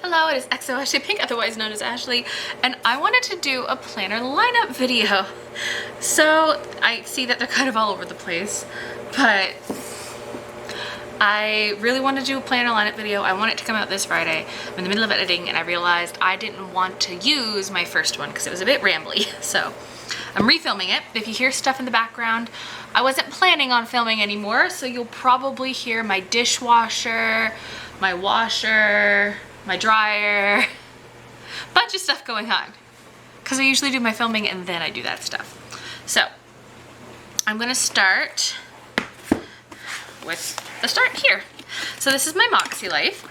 Hello, it is XO Ashley Pink, otherwise known as Ashley, and I wanted to do a planner lineup video. So I see that they're kind of all over the place, but I really want to do a planner lineup video. I want it to come out this Friday. I'm in the middle of editing and I realized I didn't want to use my first one because it was a bit rambly. So I'm refilming it. If you hear stuff in the background, I wasn't planning on filming anymore, so you'll probably hear my dishwasher, my washer, my dryer, bunch of stuff going on because I usually do my filming and then I do that stuff. So I'm gonna start with the start here. So this is my MakseLife.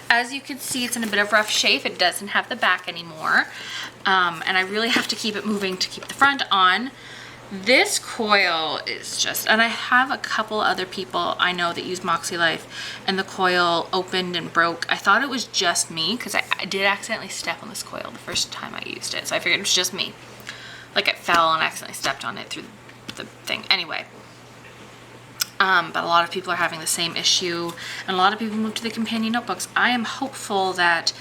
As you can see, it's in a bit of rough shape. It doesn't have the back anymore, and I really have to keep it moving to keep the front on. This coil is just, and I have a couple other people I know that use MakseLife and the coil opened and broke. I thought it was just me because I did accidentally step on this coil the first time I used it, so I figured it was just me. Like it fell and I accidentally stepped on it through the thing. Anyway, but a lot of people are having the same issue and a lot of people moved to the companion notebooks. I am hopeful that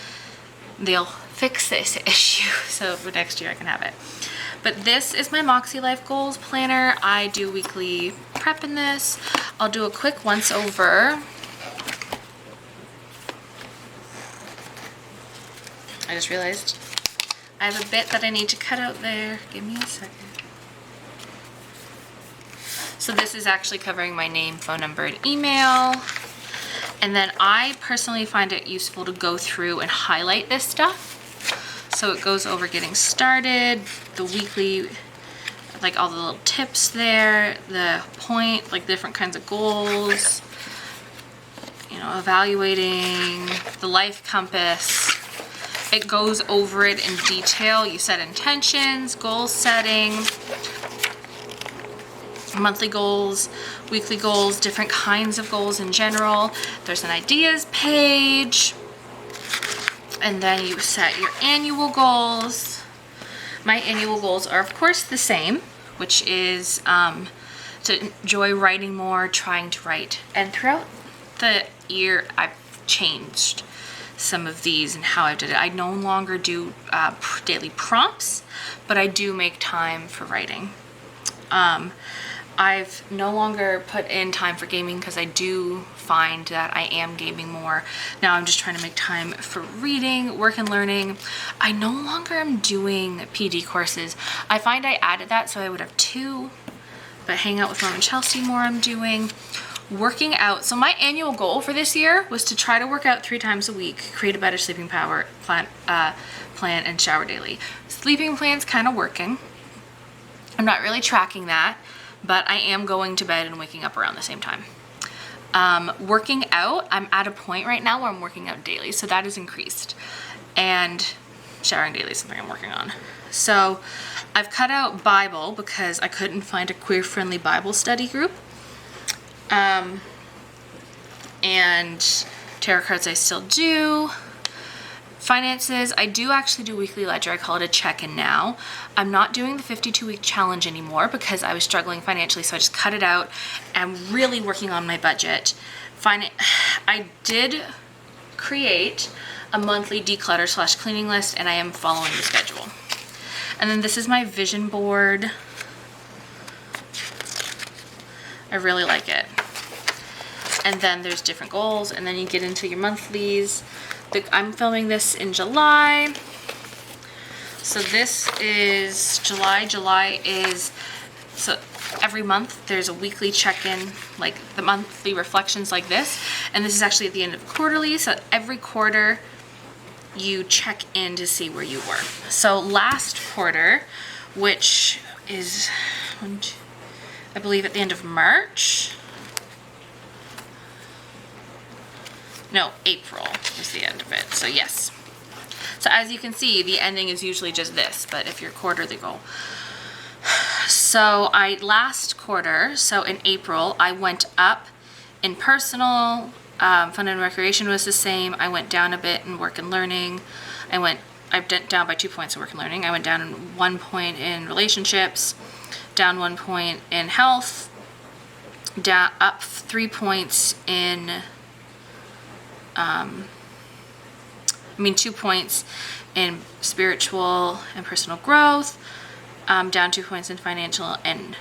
they'll fix this issue so for next year I can have it. But this is my MakseLife Goals Planner. I do weekly prep in this. I'll do a quick once over. I just realized I have a bit that I need to cut out there. Give me a second. So this is actually covering my name, phone number, and email. And then I personally find it useful to go through and highlight this stuff. So it goes over getting started, the weekly, like all the little tips there, the point, like different kinds of goals, you know, evaluating, the life compass. It goes over it in detail. You set intentions, goal setting, monthly goals, weekly goals, different kinds of goals in general. There's an ideas page. And then you set your annual goals. My annual goals are of course the same, which is to enjoy writing more, trying to write. And throughout the year, I've changed some of these and how I did it. I no longer do daily prompts, but I do make time for writing. I've no longer put in time for gaming because I do find that I am gaming more. Now I'm just trying to make time for reading, work and learning. I no longer am doing PD courses. I find I added that so I would have 2, but hang out with Mom and Chelsea more I'm doing. Working out. So my annual goal for this year was to try to work out 3 times a week, create a better sleeping power plan, and shower daily. Sleeping plan's kind of working. I'm not really tracking that, but I am going to bed and waking up around the same time. Working out, I'm at a point right now where I'm working out daily, so that is increased. And showering daily is something I'm working on. So I've cut out Bible because I couldn't find a queer-friendly Bible study group. And tarot cards I still do. Finances, I do actually do weekly ledger. I call it a check-in now. I'm not doing the 52-week challenge anymore because I was struggling financially, so I just cut it out. I'm really working on my budget. I did create a monthly declutter / cleaning list, and I am following the schedule. And then this is my vision board. I really like it. And then there's different goals, and then you get into your monthlies. I'm filming this in July. So this is July. July is, so every month there's a weekly check-in, like the monthly reflections like this. And this is actually at the end of the quarterly. So every quarter you check in to see where you were. So last quarter, which is, I believe at the end of March. No, April is the end of it, so yes. So as you can see, the ending is usually just this, but if you're quarterly goal. So last quarter, so in April, I went up in personal, fun and recreation was the same. I went down a bit in work and learning. I went down by 2 points in work and learning. I went down 1 point in relationships, down 1 point in health, down up 3 points in 2 points in spiritual and personal growth, down 2 points in financial, and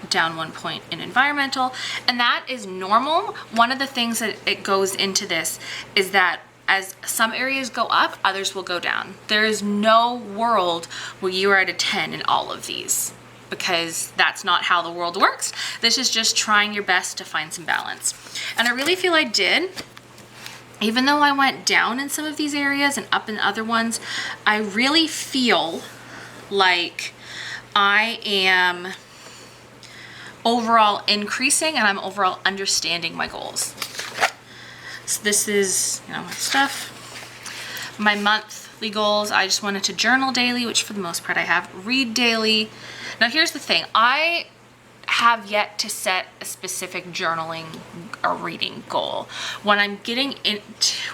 down 1 point in environmental. And that is normal. One of the things that it goes into this is that as some areas go up, others will go down. There is no world where you are at a 10 in all of these, because that's not how the world works. This is just trying your best to find some balance. And I really feel I did. Even though I went down in some of these areas and up in other ones, I really feel like I am overall increasing and I'm overall understanding my goals. So this is, my stuff. My monthly goals, I just wanted to journal daily, which for the most part I have. Read daily. Now here's the thing. I have yet to set a specific journaling or reading goal. When I'm getting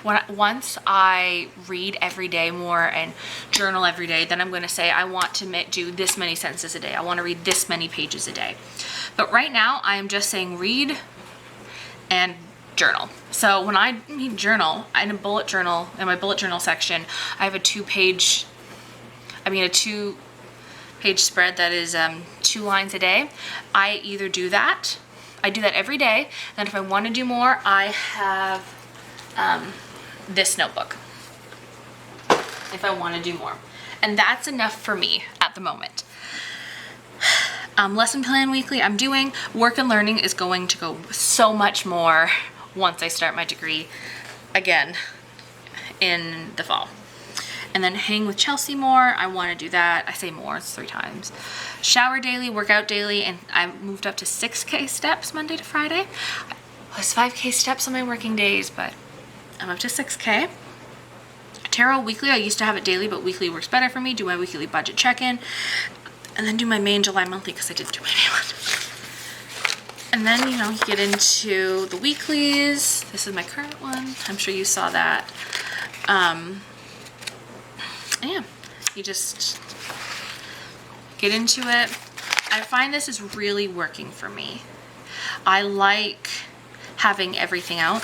once I read every day more and journal every day, then I'm going to say I want to do this many sentences a day. I want to read this many pages a day. But right now I am just saying read and journal. So when I mean journal, in my bullet journal section, I have a 2-page spread that is 2 lines a day. I either do that, I do that every day. Then if I want to do more, I have this notebook if I want to do more. And that's enough for me at the moment. Lesson plan weekly, I'm doing. Work and learning is going to go so much more once I start my degree again in the fall. And then hang with Chelsea more. I want to do that. I say more, it's 3 times. Shower daily, work out daily, and I moved up to 6K steps Monday to Friday. I was 5K steps on my working days, but I'm up to 6K. Tarot weekly, I used to have it daily, but weekly works better for me. Do my weekly budget check-in, and then do my May and July monthly because I didn't do my May one. And then, you get into the weeklies. This is my current one. I'm sure you saw that. Yeah, you just get into it. I find this is really working for me. I like having everything out.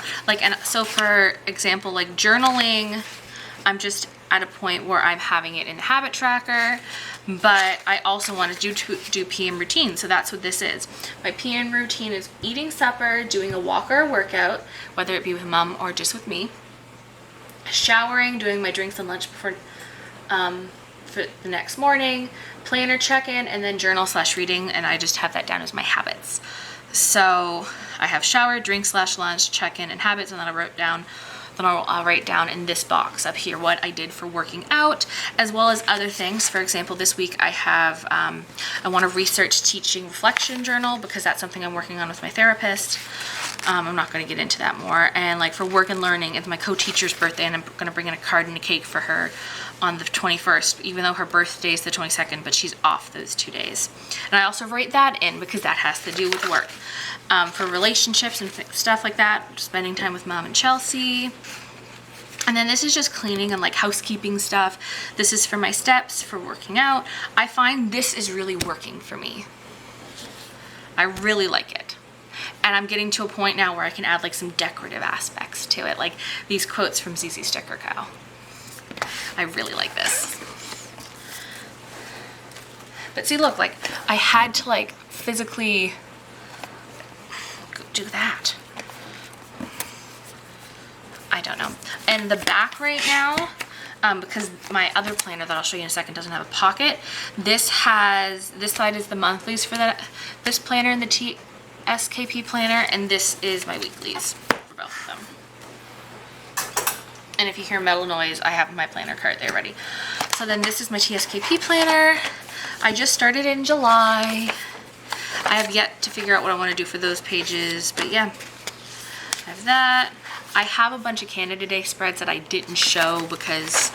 So for example, journaling, I'm just at a point where I'm having it in the habit tracker, but I also want to do PM routine. So that's what this is. My PM routine is eating supper, doing a walk or a workout, whether it be with mom or just with me, showering, doing my drinks and lunch before for the next morning, planner check-in, and then journal/reading, and I just have that down as my habits. So I have shower, drink/lunch, check-in, and habits, and then I'll write down in this box up here what I did for working out, as well as other things. For example, this week I have, I want to research teaching reflection journal because that's something I'm working on with my therapist. I'm not going to get into that more. And for work and learning, it's my co-teacher's birthday, and I'm going to bring in a card and a cake for her on the 21st, even though her birthday is the 22nd, but she's off those 2 days. And I also write that in because that has to do with work. For relationships and stuff like that, spending time with mom and Chelsea. And then this is just cleaning and housekeeping stuff. This is for my steps, for working out. I find this is really working for me. I really like it. And I'm getting to a point now where I can add some decorative aspects to it, like these quotes from ZZ Sticker Cow. I really like this. But see, look, I had to physically do that. I don't know. And the back right now, because my other planner that I'll show you in a second doesn't have a pocket, this side is the monthlies for this planner and the TSKP planner, and this is my weeklies for both of them. And if you hear metal noise, I have my planner card there ready. So then this is my TSKP planner. I just started in July. I have yet to figure out what I want to do for those pages, but yeah, I have that. I have a bunch of Canada Day spreads that I didn't show because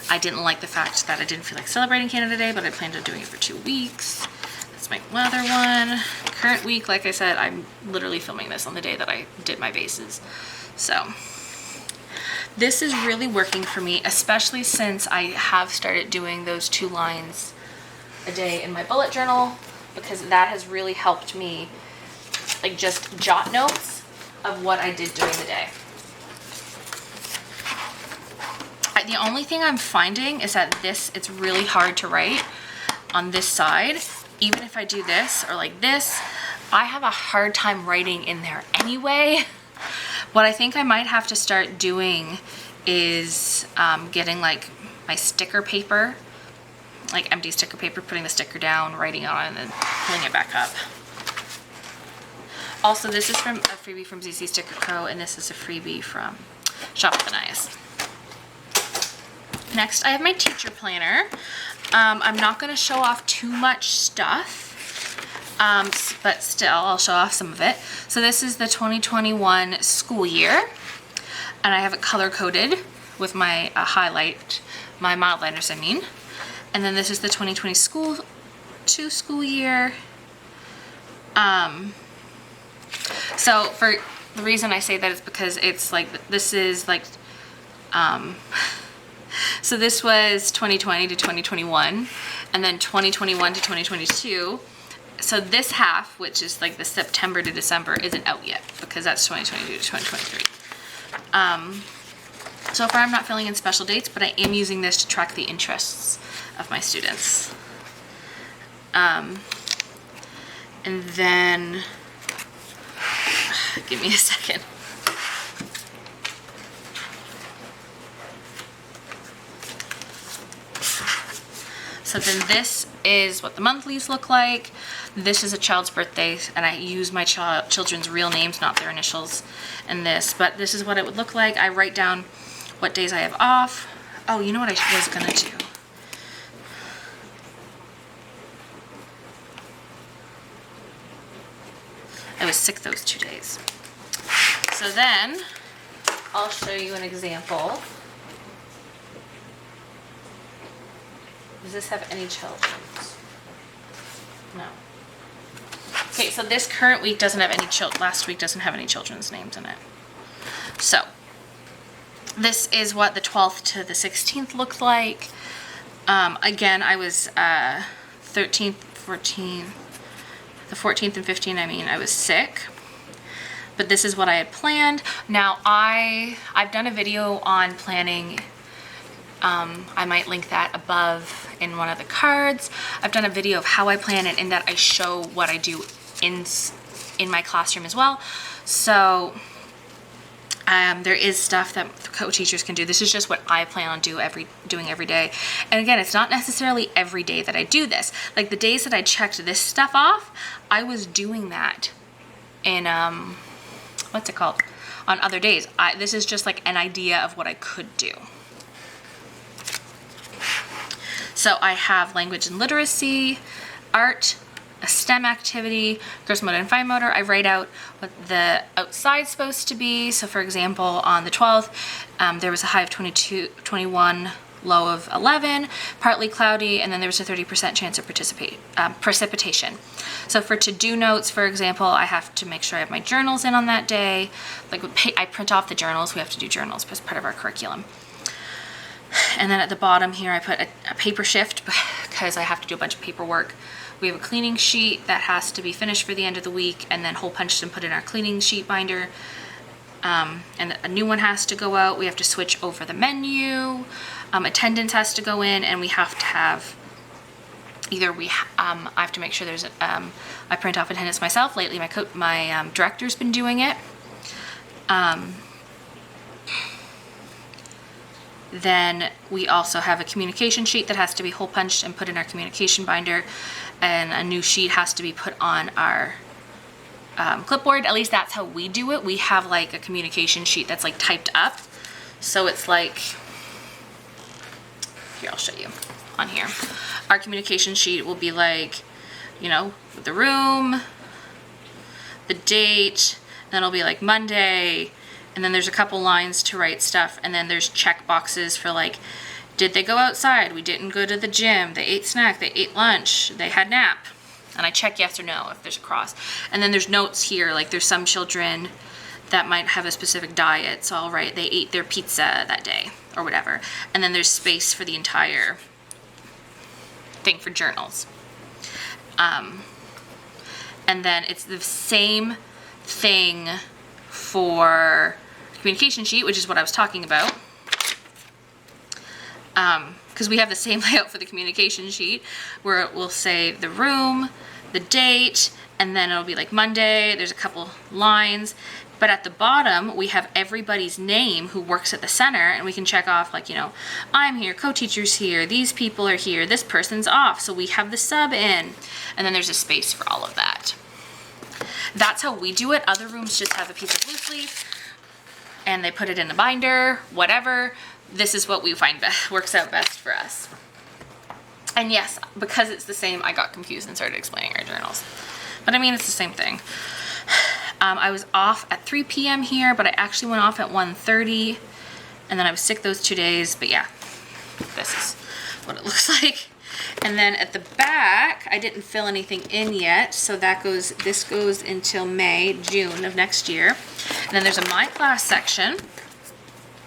I didn't like the fact that I didn't feel like celebrating Canada Day, but I planned on doing it for 2 weeks. That's my weather one. Current week, like I said, I'm literally filming this on the day that I did my bases. So this is really working for me, especially since I have started doing those 2 lines a day in my bullet journal, because that has really helped me just jot notes of what I did during the day. The only thing I'm finding is that it's really hard to write on this side. Even if I do this or like this, I have a hard time writing in there anyway. What I think I might have to start doing is getting like my sticker paper, like empty sticker paper, putting the sticker down, writing on it, and then pulling it back up. Also, this is from a freebie from ZC Sticker Co, and this is a freebie from Shop with an Eyes. Next, I have my teacher planner. I'm not going to show off too much stuff, but still, I'll show off some of it. So this is the 2021 school year, and I have it color-coded with my my mild liners, I mean. And then this is the 2020 school year. So for the reason I say that is because it's like, this is like, so this was 2020 to 2021, and then 2021 to 2022. So this half, which is like the September to December, isn't out yet because that's 2022 to 2023. So far I'm not filling in special dates, but I am using this to track the interests of my students. And then, give me a second. So then this is what the monthlies look like. This is a child's birthday, and I use my children's real names, not their initials in this, but this is what it would look like. I write down what days I have off. Oh, you know what I was gonna do? I was sick those 2 days. So then, I'll show you an example. Does this have any children's? No. Okay, so this current week doesn't have any last week doesn't have any children's names in it. So, this is what the 12th to the 16th looked like. Again, I was 13th, 14th, the 14th and 15th, I mean, I was sick. But this is what I had planned. Now, I've done a video on planning. I might link that above in one of the cards. I've done a video of how I plan it, and that I show what I do in my classroom as well. So there is stuff that co-teachers can do. This is just what I plan on doing every day. And again, it's not necessarily every day that I do this. Like the days that I checked this stuff off, I was doing that in what's it called? On other days. This is just like an idea of what I could do. So I have language and literacy, art, a STEM activity, gross motor and fine motor. I write out what the outside's supposed to be. So for example, on the 12th, there was a high of 21, low of 11, partly cloudy, and then there was a 30% chance of precipitation. So for to-do notes, for example, I have to make sure I have my journals in on that day. Like I print off the journals. We have to do journals as part of our curriculum. And then at the bottom here, I put a paper shift because I have to do a bunch of paperwork. We have a cleaning sheet that has to be finished for the end of the week and then hole punched and put in our cleaning sheet binder. And a new one has to go out. We have to switch over the menu. Attendance has to go in, and we have to have either I have to make sure there's I print off attendance myself. Lately, my director's been doing it. Then we also have a communication sheet that has to be hole punched and put in our communication binder, and a new sheet has to be put on our clipboard. At least that's how we do it. We have like a communication sheet that's like typed up. So it's like, here, I'll show you on here. Our communication sheet will be like, you know, the room, the date, then it'll be like Monday, and then there's a couple lines to write stuff, and then there's check boxes for like, did they go outside? We didn't go to the gym. They ate snack. They ate lunch. They had nap. And I check yes or no if there's a cross. And then there's notes here, like there's some children that might have a specific diet, so I'll write they ate their pizza that day or whatever. And then there's space for the entire thing for journals. And then it's the same thing for communication sheet, which is what I was talking about. because we have the same layout for the communication sheet where it will say the room, the date, and then it'll be like Monday, there's a couple lines. But at the bottom, we have everybody's name who works at the center, and we can check off like, you know, I'm here, co-teacher's here, these people are here, this person's off, so we have the sub in. And then there's a space for all of that. That's how we do it. Other rooms just have a piece of loose leaf, and they put it in a binder, whatever. This is what we find works out best for us. And yes, because it's the same, I got confused and started explaining our journals. But I mean, it's the same thing. I was off at 3 p.m. here, but I actually went off at 1:30, and then I was sick those 2 days. But yeah, this is what it looks like. And then at the back, I didn't fill anything in yet, so this goes until June of next year. And then there's a My Class section.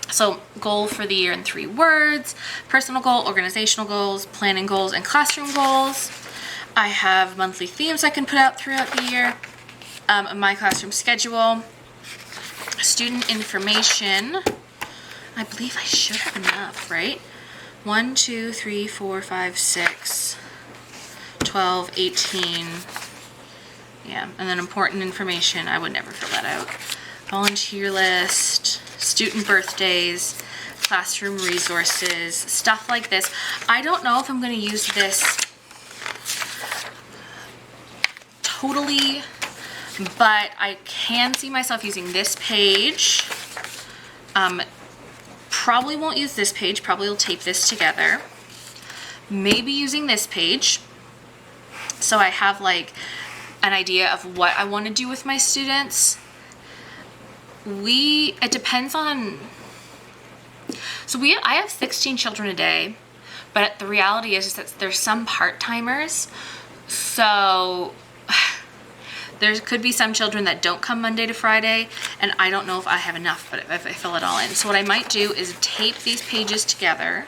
So goal for the year in 3 words: personal goal, organizational goals, planning goals, and classroom goals. I have monthly themes I can put out throughout the year. My classroom schedule, student information. I believe I should have enough, right? 1, 2, 3, 4, 5, 6, 12, 18. Yeah, and then important information. I would never fill that out. Volunteer list, student birthdays, classroom resources, stuff like this. I don't know if I'm going to use this totally, but I can see myself using this page. Probably won't use this page, probably will tape this together. Maybe using this page, so I have like an idea of what I want to do with my students. It depends on, I have 16 children a day, but the reality is that there's some part-timers, so there could be some children that don't come Monday to Friday, and I don't know if I have enough, but if I fill it all in. So what I might do is tape these pages together,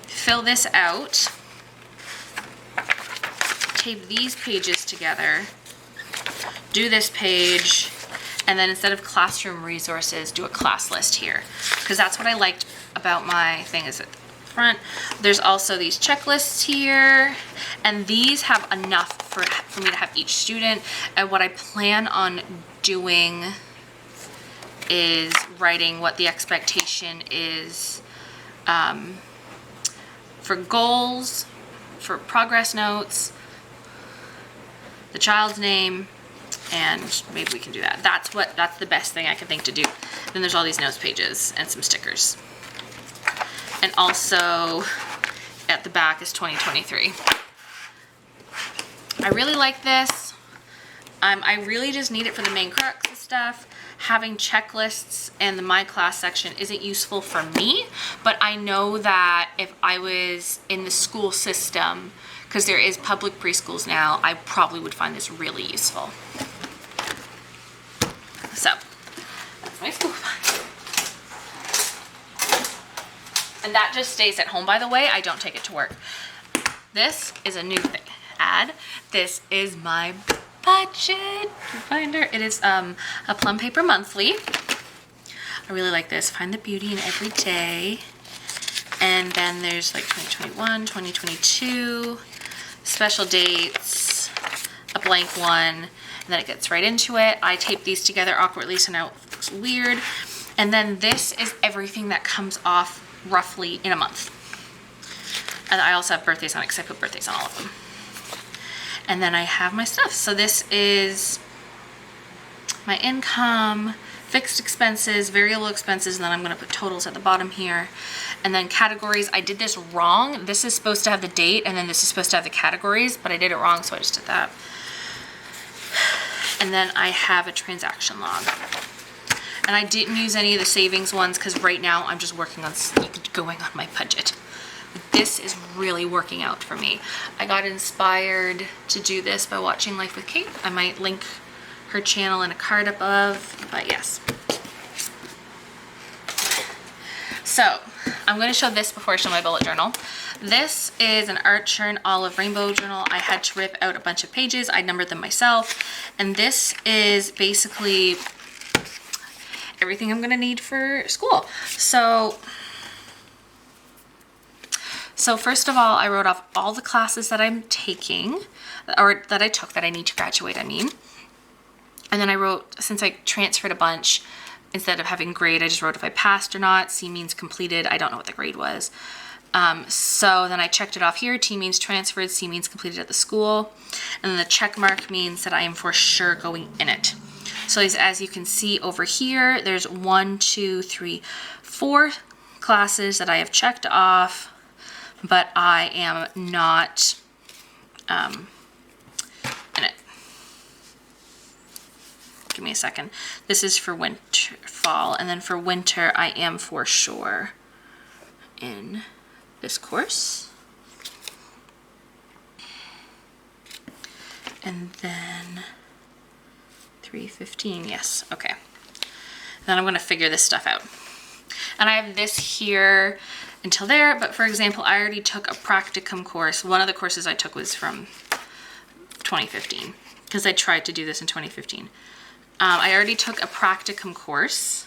fill this out, tape these pages together, do this page, and then instead of classroom resources, do a class list here. Because that's what I liked about my thing is at the front. There's also these checklists here, and these have enough for me to have each student. And what I plan on doing is writing what the expectation is for goals, for progress notes, the child's name, and maybe we can do that. That's the best thing I can think to do. Then there's all these notes pages and some stickers. And also at the back is 2023. I really like this. I really just need it for the main crux of stuff. Having checklists and the My Class section isn't useful for me, but I know that if I was in the school system, because there is public preschools now, I probably would find this really useful. So, that's my school fund. And that just stays at home, by the way. I don't take it to work. This is a new thing. This is my budget binder. It is a Plum paper monthly. I really like this. Find the beauty in every day. And then there's like 2021, 2022, special dates, a blank one, and then it gets right into it. I tape these together awkwardly, so now it looks weird. And then this is everything that comes off roughly in a month. And I also have birthdays on it because I put birthdays on all of them. And then I have my stuff. So this is my income, fixed expenses, variable expenses, and then I'm going to put totals at the bottom here. And then categories. I did this wrong. This is supposed to have the date, and then this is supposed to have the categories, but I did it wrong, so I just did that. And then I have a transaction log. And I didn't use any of the savings ones because right now I'm just working on going on my budget. This is really working out for me. I got inspired to do this by watching Life with Kate. I might link her channel in a card above, but yes. So I'm going to show this before I show my bullet journal. This is an Art Churn Olive Rainbow journal. I had to rip out a bunch of pages. I numbered them myself. And this is basically everything I'm going to need for school. So So first of all, I wrote off all the classes that I'm taking, or that I took that I need to graduate, I mean. And then I wrote, since I transferred a bunch, instead of having grade, I just wrote if I passed or not. C means completed. I don't know what the grade was. So then I checked it off here. T means transferred. C means completed at the school. And then the check mark means that I am for sure going in it. So as you can see over here, there's 1, 2, 3, 4 classes that I have checked off, but I am not in it. Give me a second. This is for winter, fall, and then for winter, I am for sure in this course. And then 3:15, yes, okay. Then I'm gonna figure this stuff out. And I have this here until there, but for example, I already took a practicum course. One of the courses I took was from 2015, because I tried to do this in 2015. I already took a practicum course,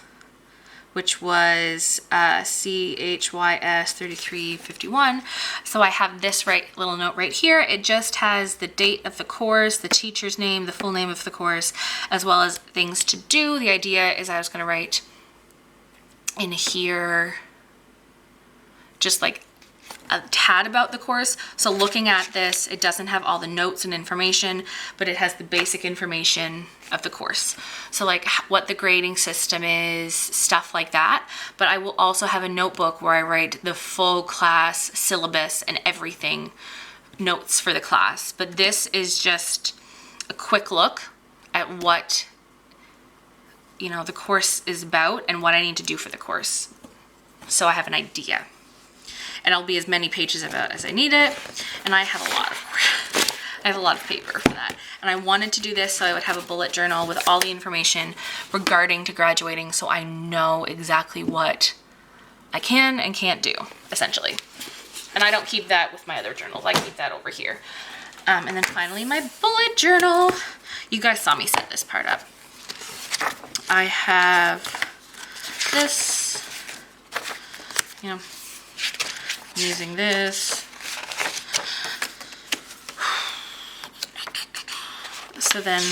which was CHYS 3351. So I have this little note right here. It just has the date of the course, the teacher's name, the full name of the course, as well as things to do. The idea is I was gonna write in here just like a tad about the course. So looking at this, it doesn't have all the notes and information, but it has the basic information of the course. So like what the grading system is, stuff like that. But I will also have a notebook where I write the full class syllabus and everything, notes for the class. But this is just a quick look at what, you know, the course is about and what I need to do for the course. So I have an idea. And it'll be as many pages about as I need it. And I have a lot of paper for that. And I wanted to do this so I would have a bullet journal with all the information regarding to graduating, so I know exactly what I can and can't do, essentially. And I don't keep that with my other journals. I keep that over here. And then finally, my bullet journal. You guys saw me set this part up. I have this, you know, using this. So then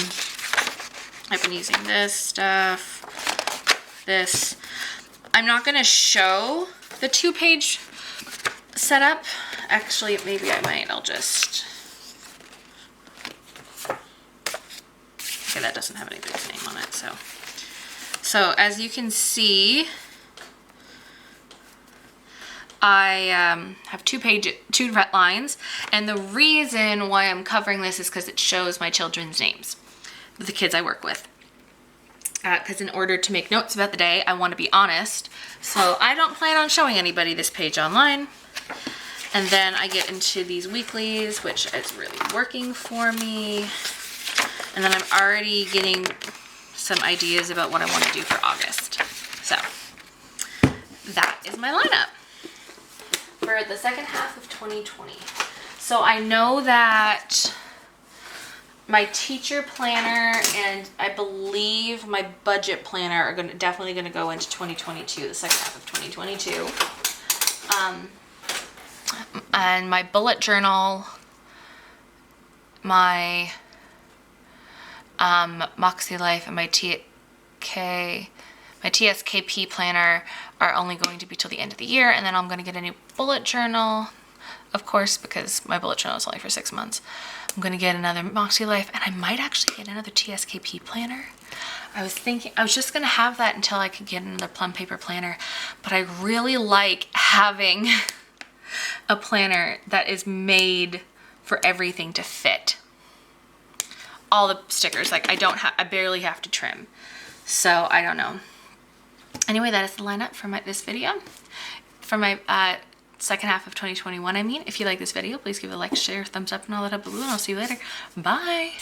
I've been using this stuff, this. I'm not gonna show the 2-page setup. Actually, maybe I might. I'll just, okay, that doesn't have anybody's name on it. So as you can see, I have 2 lines, and the reason why I'm covering this is because it shows my children's names, the kids I work with. Because in order to make notes about the day, I want to be honest. So I don't plan on showing anybody this page online. And then I get into these weeklies, which is really working for me. And then I'm already getting some ideas about what I want to do for August. So that is my lineup for the second half of 2020. So I know that my teacher planner and I believe my budget planner are definitely gonna go into 2022, the second half of 2022. And my bullet journal, my MakseLife, and my TSKP planner are only going to be till the end of the year, and then I'm going to get a new bullet journal, of course, because my bullet journal is only for 6 months. I'm going to get another MakseLife, and I might actually get another TSKP planner. I was just going to have that until I could get another Plum paper planner, but I really like having a planner that is made for everything to fit. All the stickers, like I barely have to trim. So I don't know. Anyway, that is the lineup for this video. For my second half of 2021, I mean. If you like this video, please give it a like, share, thumbs up, and all that up below, and I'll see you later. Bye!